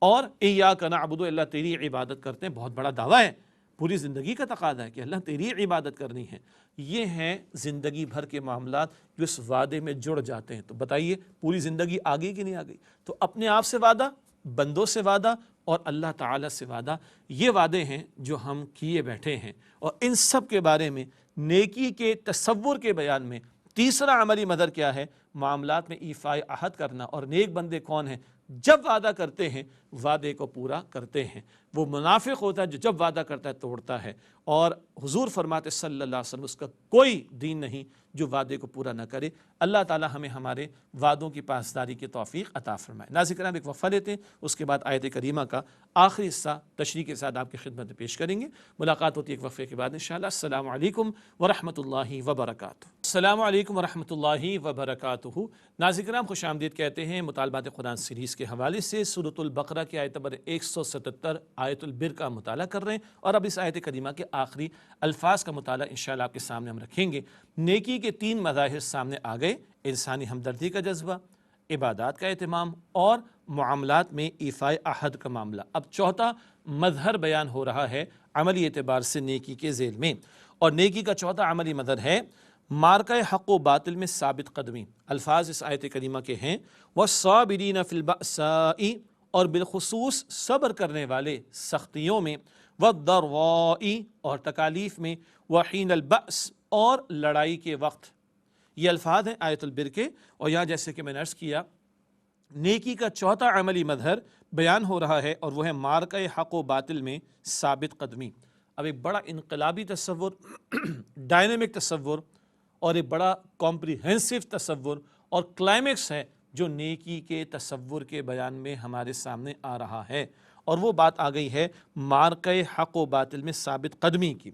Speaker 1: اور ایاک نعبد، اللہ تیری عبادت کرتے ہیں، بہت بڑا دعویٰ ہے، پوری زندگی کا تقاضا ہے کہ اللہ تیری عبادت کرنی ہے۔ یہ ہیں زندگی بھر کے معاملات جو اس وعدے میں جڑ جاتے ہیں۔ تو بتائیے پوری زندگی آ گئی کہ نہیں آ گئی؟ تو اپنے آپ سے وعدہ، بندوں سے وعدہ اور اللہ تعالیٰ سے وعدہ، یہ وعدے ہیں جو ہم کیے بیٹھے ہیں۔ اور ان سب کے بارے میں، نیکی کے تصور کے بیان میں، تیسرا عملی مدر کیا ہے؟ معاملات میں ایفاء عہد کرنا۔ اور نیک بندے کون ہیں؟ جب وعدہ کرتے ہیں وعدے کو پورا کرتے ہیں۔ وہ منافق ہوتا ہے جو جب وعدہ کرتا ہے توڑتا ہے، اور حضور فرماتے صلی اللہ علیہ وسلم اس کا کوئی دین نہیں جو وعدے کو پورا نہ کرے۔ اللہ تعالی ہمیں ہمارے وعدوں کی پاسداری کی توفیق عطا فرمائے۔ ناظرین کرام ایک وقفہ لیتے ہیں، اس کے بعد آیت کریمہ کا آخری حصہ تشریح کے ساتھ آپ کی خدمت میں پیش کریں گے۔ ملاقات ہوتی ہے ایک وقفے کے بعد انشاءاللہ۔ السلام علیکم ورحمۃ اللہ وبرکاتہ۔ السلام علیکم ورحمۃ اللہ وبرکاتہ۔ ناظرین کرام خوش آمدید کہتے ہیں مطالبات قرآن سیریز کے حوالے سے سورۃ البقرہ کی آیت نمبر 177 آیت البر کا مطالعہ کر رہے ہیں، اور اب اس آیت کریمہ کے آخری الفاظ کا مطالعہ انشاءاللہ آپ کے سامنے ہم رکھیں گے۔ نیکی کے 3 مظاہر سامنے آ گئے، انسانی ہمدردی کا جذبہ، عبادات کا اہتمام، اور معاملات میں ایفاء عہد کا معاملہ۔ اب چوتھا مظہر بیان ہو رہا ہے عملی اعتبار سے نیکی کے ذیل میں، اور نیکی کا چوتھا عملی مظہر ہے مارکہ حق و باطل میں ثابت قدمی۔ الفاظ اس آیت کریمہ کے ہیں وَالصَّابِرِينَ فِي الْبَأْسَاءِ، اور بالخصوص صبر کرنے والے سختیوں میں، وَالضَّرَّاءِ، اور تکالیف میں، وَحِينَ الْبَأْسِ، اور لڑائی کے وقت۔ یہ الفاظ ہیں آیت البر کے، اور یہاں جیسے کہ میں نے عرض کیا نیکی کا چوتھا عملی مظہر بیان ہو رہا ہے، اور وہ ہے مارکہ حق و باطل میں ثابت قدمی۔ اب ایک بڑا انقلابی تصور، ڈائنامک تصور، اور ایک بڑا کمپریہنسو تصور اور کلائمیکس ہے جو نیکی کے تصور کے بیان میں ہمارے سامنے آ رہا ہے، اور وہ بات آ گئی ہے مارکہ حق و باطل میں ثابت قدمی کی۔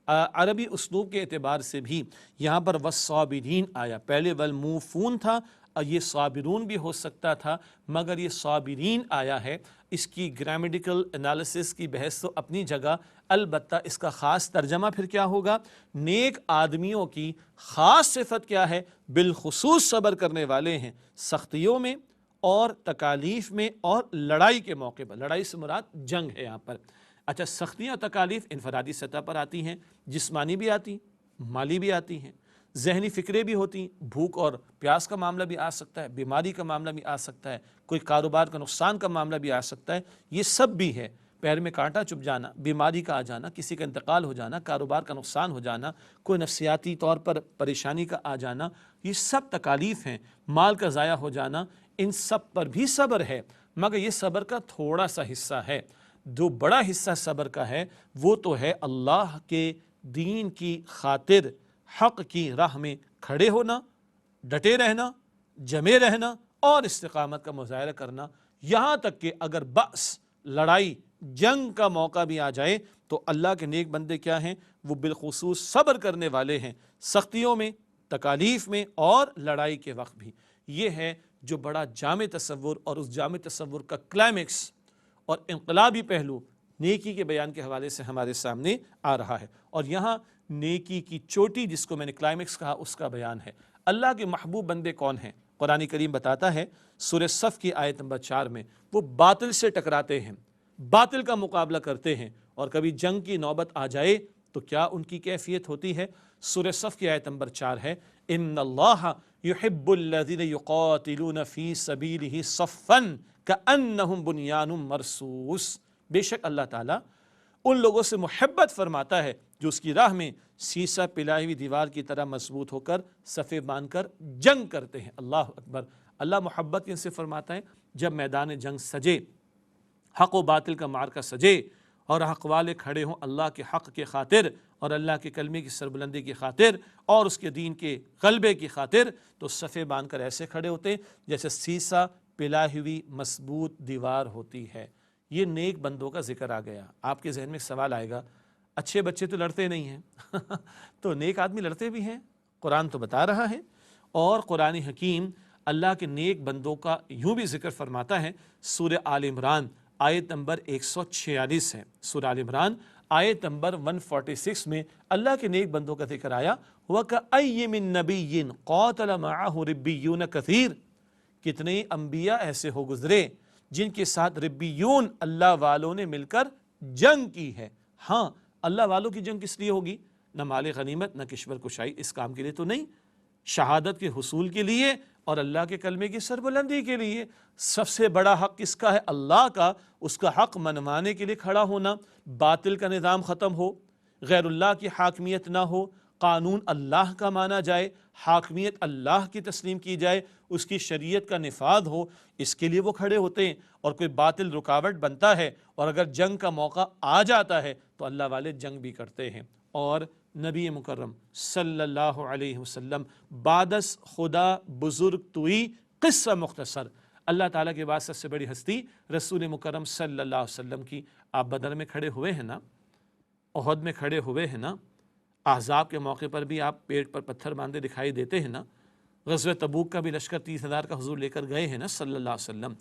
Speaker 1: عربی اسلوب کے اعتبار سے بھی یہاں پر والصابرین آیا، پہلے والموفون تھا، اور یہ صابرون بھی ہو سکتا تھا، مگر یہ صابرین آیا ہے۔ اس کی گرامیٹیکل انالیسس کی بحث تو اپنی جگہ، البتہ اس کا خاص ترجمہ پھر کیا ہوگا؟ نیک آدمیوں کی خاص صفت کیا ہے؟ بالخصوص صبر کرنے والے ہیں سختیوں میں اور تکالیف میں اور لڑائی کے موقع پر۔ لڑائی سے مراد جنگ ہے یہاں پر۔ اچھا، سختیاں اور تکالیف انفرادی سطح پر آتی ہیں، جسمانی بھی آتی ہیں، مالی بھی آتی ہیں، ذہنی فکریں بھی ہوتی ہیں، بھوک اور پیاس کا معاملہ بھی آ سکتا ہے، بیماری کا معاملہ بھی آ سکتا ہے، کوئی کاروبار کا نقصان کا معاملہ بھی آ سکتا ہے، یہ سب بھی ہے۔ پیر میں کانٹا چبھ جانا، بیماری کا آ جانا، کسی کا انتقال ہو جانا، کاروبار کا نقصان ہو جانا، کوئی نفسیاتی طور پر پریشانی کا آ جانا، یہ سب تکالیف ہیں۔ مال کا ضائع ہو جانا، ان سب پر بھی صبر ہے، مگر یہ صبر کا تھوڑا سا حصہ ہے۔ جو بڑا حصہ صبر کا ہے وہ تو ہے اللہ کے دین کی خاطر حق کی راہ میں کھڑے ہونا، ڈٹے رہنا، جمے رہنا، اور استقامت کا مظاہرہ کرنا، یہاں تک کہ اگر بأس، لڑائی، جنگ کا موقع بھی آ جائے تو اللہ کے نیک بندے کیا ہیں؟ وہ بالخصوص صبر کرنے والے ہیں، سختیوں میں، تکالیف میں اور لڑائی کے وقت بھی۔ یہ ہے جو بڑا جامع تصور، اور اس جامع تصور کا کلائمیکس اور انقلابی پہلو نیکی کے بیان کے حوالے سے ہمارے سامنے آ رہا ہے۔ اور یہاں نیکی کی چوٹی جس کو میں نے کلائمیکس کہا، اس کا بیان ہے۔ اللہ کے محبوب بندے کون ہیں؟ قرآن کریم بتاتا ہے سورہ صف کی آیت نمبر 4 میں، وہ باطل سے ٹکراتے ہیں، باطل کا مقابلہ کرتے ہیں، اور کبھی جنگ کی نوبت آ جائے تو کیا ان کی کیفیت ہوتی ہے؟ سورہ صف کی آیت نمبر 4 ہے، ان اللہ یحب الذین یقاتلون فی سبیلہ صفا کأنہم بنیان مرصوص۔ بے شک اللہ تعالیٰ ان لوگوں سے محبت فرماتا ہے جو اس کی راہ میں سیسہ پلائی ہوئی دیوار کی طرح مضبوط ہو کر صفے باندھ کر جنگ کرتے ہیں۔ اللہ اکبر۔ اللہ محبت کن سے فرماتا ہے؟ جب میدان جنگ سجے، حق و باطل کا معرکہ سجے، اور حق والے کھڑے ہوں اللہ کے حق کے خاطر اور اللہ کے کلمے کی سربلندی کی خاطر اور اس کے دین کے غلبے کی خاطر، تو صفے باندھ کر ایسے کھڑے ہوتے ہیں جیسے سیسہ پلائی ہوئی مضبوط دیوار ہوتی ہے۔ یہ نیک بندوں کا ذکر آ گیا۔ آپ کے ذہن میں سوال آئے گا، اچھے بچے تو لڑتے نہیں ہیں تو نیک آدمی لڑتے بھی ہیں؟ قرآن تو بتا رہا ہے، اور قرآن حکیم اللہ کے نیک بندوں کا یوں بھی ذکر فرماتا ہے۔ سورہ آل عمران آیت نمبر 146 ہے، سورہ آل عمران آیت نمبر 146 میں اللہ کے نیک بندوں کا ذکر آیا، وَكَأَيٍّ مِّن نَبِيٍّ قَاتَلَ مَعَهُ رِبِّيُّونَ كَثِيرٌ۔ کتنے انبیاء ایسے ہو گزرے جن کے ساتھ ربیون اللہ والوں نے مل کر جنگ کی ہے۔ ہاں، اللہ والوں کی جنگ کس لیے ہوگی؟ نہ مال غنیمت، نہ کشور کشائی، اس کام کے لیے تو نہیں، شہادت کے حصول کے لیے اور اللہ کے کلمے کی سربلندی کے لیے۔ سب سے بڑا حق کس کا ہے؟ اللہ کا۔ اس کا حق منوانے کے لیے کھڑا ہونا، باطل کا نظام ختم ہو، غیر اللہ کی حاکمیت نہ ہو، قانون اللہ کا مانا جائے، حاکمیت اللہ کی تسلیم کی جائے، اس کی شریعت کا نفاذ ہو، اس کے لیے وہ کھڑے ہوتے ہیں۔ اور کوئی باطل رکاوٹ بنتا ہے اور اگر جنگ کا موقع آ جاتا ہے تو اللہ والے جنگ بھی کرتے ہیں۔ اور نبی مکرم صلی اللہ علیہ وسلم بعدس خدا بزرگ توئی، قصہ مختصر، اللہ تعالیٰ کے بعد سب سے بڑی ہستی رسول مکرم صلی اللہ علیہ وسلم کی۔ آپ بدر میں کھڑے ہوئے ہیں نا، احد میں کھڑے ہوئے ہیں نا، احزاب کے موقع پر بھی آپ پیٹ پر پتھر باندھے دکھائی دیتے ہیں نا، غزوہ تبوک کا بھی لشکر 30,000 کا حضور لے کر گئے ہیں نا صلی اللہ علیہ وسلم۔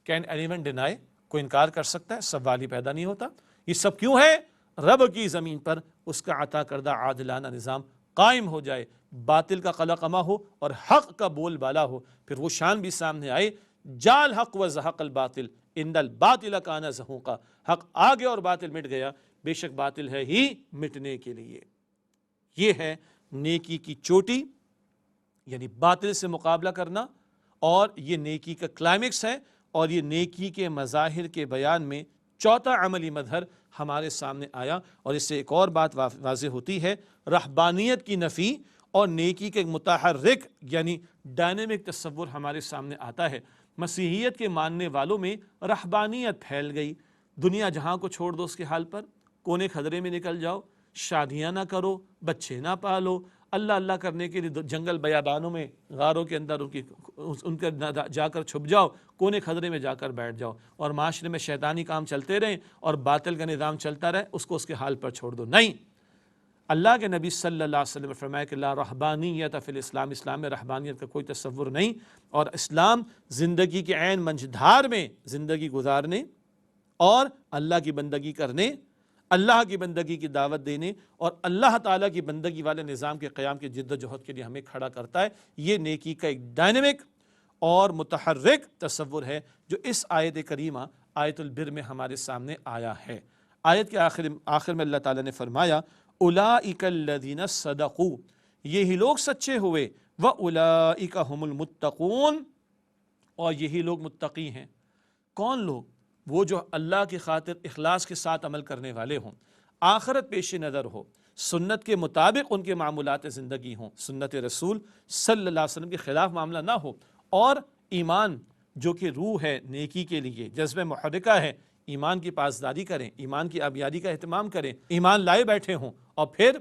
Speaker 1: Can anyone deny? کوئی انکار کر سکتا ہے؟ سوال ہی پیدا نہیں ہوتا۔ یہ سب کیوں ہے؟ رب کی زمین پر اس کا عطا کردہ عادلانہ نظام قائم ہو جائے، باطل کا قلقمہ ہو اور حق کا بول بالا ہو، پھر وہ شان بھی سامنے آئے، جال حق و زحق الباطل ان الباطل کان زحوقا۔ حق آگے اور باطل مٹ گیا، بے شک باطل ہے ہی مٹنے کے لیے۔ یہ ہے نیکی کی چوٹی، یعنی باطل سے مقابلہ کرنا، اور یہ نیکی کا کلائمیکس ہے۔ اور یہ نیکی کے مظاہر کے بیان میں چوتھا عملی مظہر ہمارے سامنے آیا۔ اور اس سے ایک اور بات واضح ہوتی ہے، رہبانیت کی نفی اور نیکی کے متحرک یعنی ڈائنامک تصور ہمارے سامنے آتا ہے۔ مسیحیت کے ماننے والوں میں رہبانیت پھیل گئی، دنیا جہاں کو چھوڑ دو اس کے حال پر، کونے خدرے میں نکل جاؤ، شادیاں نہ کرو، بچے نہ پالو، اللہ اللہ کرنے کے لیے جنگل بیابانوں میں، غاروں کے اندر ان کے جا کر چھپ جاؤ، کونے خدرے میں جا کر بیٹھ جاؤ، اور معاشرے میں شیطانی کام چلتے رہیں اور باطل کا نظام چلتا رہے، اس کو اس کے حال پر چھوڑ دو۔ نہیں، اللہ کے نبی صلی اللہ علیہ وسلم نے فرمایا کہ لا رہبانیت فی الاسلام، اسلام میں رہبانیت کا کوئی تصور نہیں، اور اسلام زندگی کے عین منجھدار میں زندگی گزارنے اور اللہ کی بندگی کرنے، اللہ کی بندگی کی دعوت دینے اور اللہ تعالیٰ کی بندگی والے نظام کے قیام کی جد و جہد کے لیے ہمیں کھڑا کرتا ہے۔ یہ نیکی کا ایک ڈائنامک اور متحرک تصور ہے جو اس آیت کریمہ آیت البر میں ہمارے سامنے آیا ہے۔ آیت کے آخر میں اللہ تعالیٰ نے فرمایا اولئک الذین صدقوا، یہی لوگ سچے ہوئے، واولئک هم المتقون، اور یہی لوگ متقی ہیں۔ کون لوگ؟ وہ جو اللہ کی خاطر اخلاص کے ساتھ عمل کرنے والے ہوں، آخرت پیش نظر ہو، سنت کے مطابق ان کے معمولات زندگی ہوں، سنت رسول صلی اللہ علیہ وسلم کے خلاف معاملہ نہ ہو، اور ایمان جو کہ روح ہے نیکی کے لیے، جذبہ محرکہ ہے، ایمان کی پاسداری کریں، ایمان کی آبیاری کا اہتمام کریں، ایمان لائے بیٹھے ہوں، اور پھر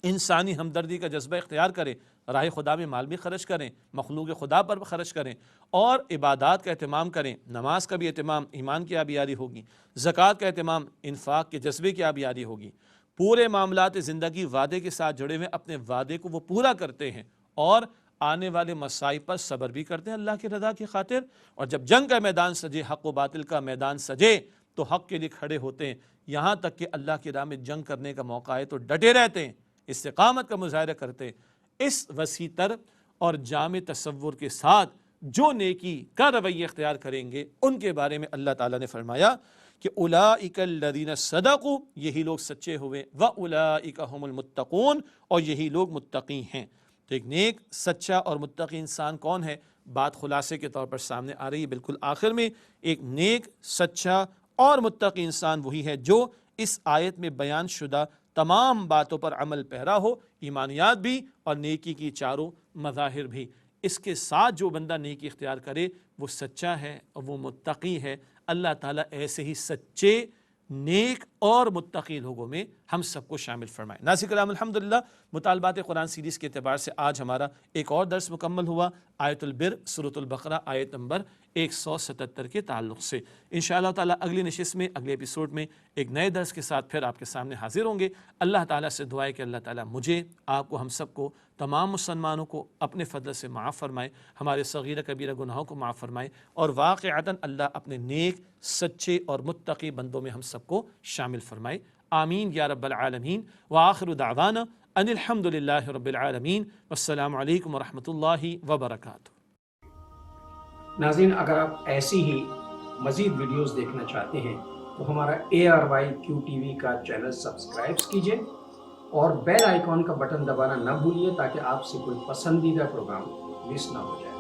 Speaker 1: انسانی ہمدردی کا جذبہ اختیار کریں، راہ خدا میں مال بھی خرچ کریں، مخلوق خدا پر خرچ کریں، اور عبادات کا اہتمام کریں، نماز کا بھی اہتمام، ایمان کی آبیاری ہوگی، زکوٰۃ کا اہتمام، انفاق کے جذبے کی آبیاری ہوگی، پورے معاملات زندگی وعدے کے ساتھ جڑے ہوئے اپنے وعدے کو وہ پورا کرتے ہیں، اور آنے والے مسائب پر صبر بھی کرتے ہیں اللہ کی رضا کی خاطر، اور جب جنگ کا میدان سجے، حق و باطل کا میدان سجے، تو حق کے لیے کھڑے ہوتے ہیں، یہاں تک کہ اللہ کی راہ میں جنگ کرنے کا موقع آئے تو ڈٹے رہتے ہیں، استقامت کا مظاہرہ کرتے ہیں۔ اس وسیع تر اور جامع تصور کے ساتھ جو نیکی کا رویہ اختیار کریں گے ان کے بارے میں اللہ تعالیٰ نے فرمایا کہ اولئک الذین صدقوا، یہی لوگ سچے ہوئے، واولئک هم المتقون، اور یہی لوگ متقی ہیں۔ تو ایک نیک، سچا اور متقی انسان کون ہے؟ بات خلاصے کے طور پر سامنے آ رہی ہے بالکل آخر میں۔ ایک نیک، سچا اور متقی انسان وہی ہے جو اس آیت میں بیان شدہ تمام باتوں پر عمل پیرا ہو، ایمانیات بھی اور نیکی کی چاروں مظاہر بھی۔ اس کے ساتھ جو بندہ نیکی اختیار کرے وہ سچا ہے اور وہ متقی ہے۔ اللہ تعالیٰ ایسے ہی سچے، نیک اور متقی لوگوں میں ہم سب کو شامل فرمائے۔ ناظرین کرام، الحمدللہ مطالبات قرآن سیریز کے اعتبار سے آج ہمارا ایک اور درس مکمل ہوا، آیت البر سورۃ البقرہ آیت نمبر 177 کے تعلق سے۔ انشاءاللہ تعالیٰ اگلی نشست میں، اگلے ایپیسوڈ میں ایک نئے درس کے ساتھ پھر آپ کے سامنے حاضر ہوں گے۔ اللہ تعالیٰ سے دعا ہے کہ اللہ تعالیٰ مجھے، آپ کو، ہم سب کو، تمام مسلمانوں کو اپنے فضل سے معاف فرمائے، ہمارے صغیرہ کبیرہ گناہوں کو معاف فرمائے، اور واقعتاً اللہ اپنے نیک، سچے اور متقی بندوں میں ہم سب کو شامل فرمائے۔ آمین یا رب العالمین۔ وآخر دعوانا ان الحمد للہ رب العالمین، والسلام علیکم ورحمۃ اللہ وبرکاتہ۔
Speaker 2: ناظرین، اگر آپ ایسی ہی مزید ویڈیوز دیکھنا چاہتے ہیں تو ہمارا ARYQTV کا چینل سبسکرائب کیجئے اور بیل آئیکن کا بٹن دبانا نہ بھولیے تاکہ آپ سے کوئی پسندیدہ پروگرام مس نہ ہو جائے۔